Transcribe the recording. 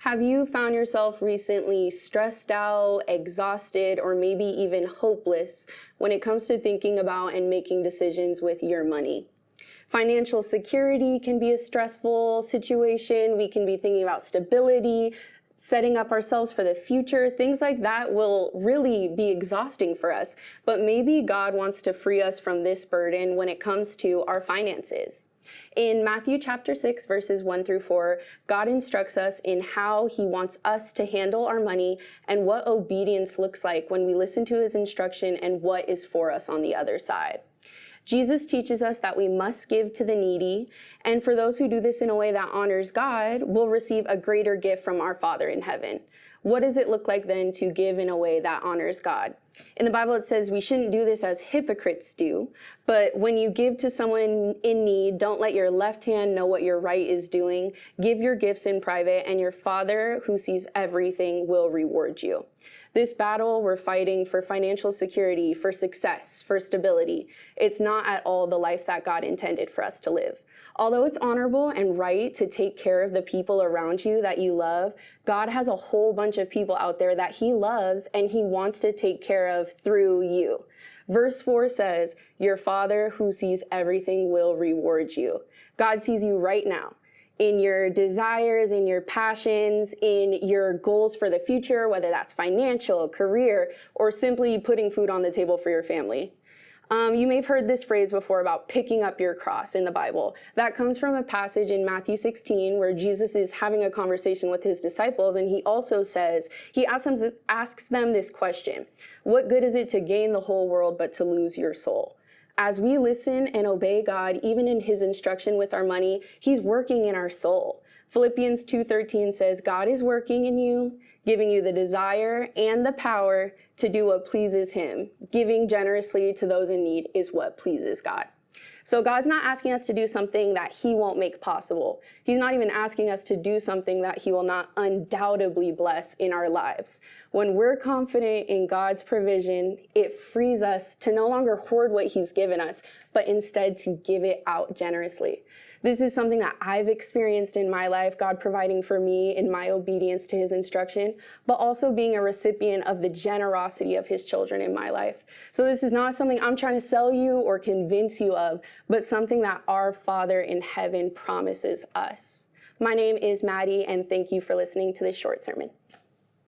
Have you found yourself recently stressed out, exhausted, or maybe even hopeless when it comes to thinking about and making decisions with your money? Financial security can be a stressful situation. We can be thinking about stability, setting up ourselves for the future. Things like that will really be exhausting for us. But maybe God wants to free us from this burden when it comes to our finances. In Matthew chapter 6, verses 1 through 4, God instructs us in how he wants us to handle our money and what obedience looks like when we listen to his instruction and what is for us on the other side. Jesus teaches us that we must give to the needy, and for those who do this in a way that honors God, will receive a greater gift from our Father in heaven. What does it look like then to give in a way that honors God? In the Bible, it says we shouldn't do this as hypocrites do, but when you give to someone in need, don't let your left hand know what your right is doing. Give your gifts in private, and your Father who sees everything will reward you. This battle we're fighting for financial security, for success, for stability. It's not at all the life that God intended for us to live. Although it's honorable and right to take care of the people around you that you love, God has a whole bunch of people out there that he loves and he wants to take care of through you. Verse 4 says, your Father who sees everything will reward you. God sees you right now. In your desires, in your passions, in your goals for the future, whether that's financial, career, or simply putting food on the table for your family. You may have heard this phrase before about picking up your cross in the Bible. That comes from a passage in Matthew 16 where Jesus is having a conversation with his disciples, and he also says, he asks them this question: what good is it to gain the whole world but to lose your soul? As we listen and obey God, even in his instruction with our money, he's working in our soul. Philippians 2:13 says, God is working in you, giving you the desire and the power to do what pleases him. Giving generously to those in need is what pleases God. So God's not asking us to do something that he won't make possible. He's not even asking us to do something that he will not undoubtedly bless in our lives. When we're confident in God's provision, it frees us to no longer hoard what he's given us, but instead to give it out generously. This is something that I've experienced in my life, God providing for me in my obedience to his instruction, but also being a recipient of the generosity of his children in my life. So this is not something I'm trying to sell you or convince you of, but something that our Father in heaven promises us. My name is Maddie, and thank you for listening to this short sermon.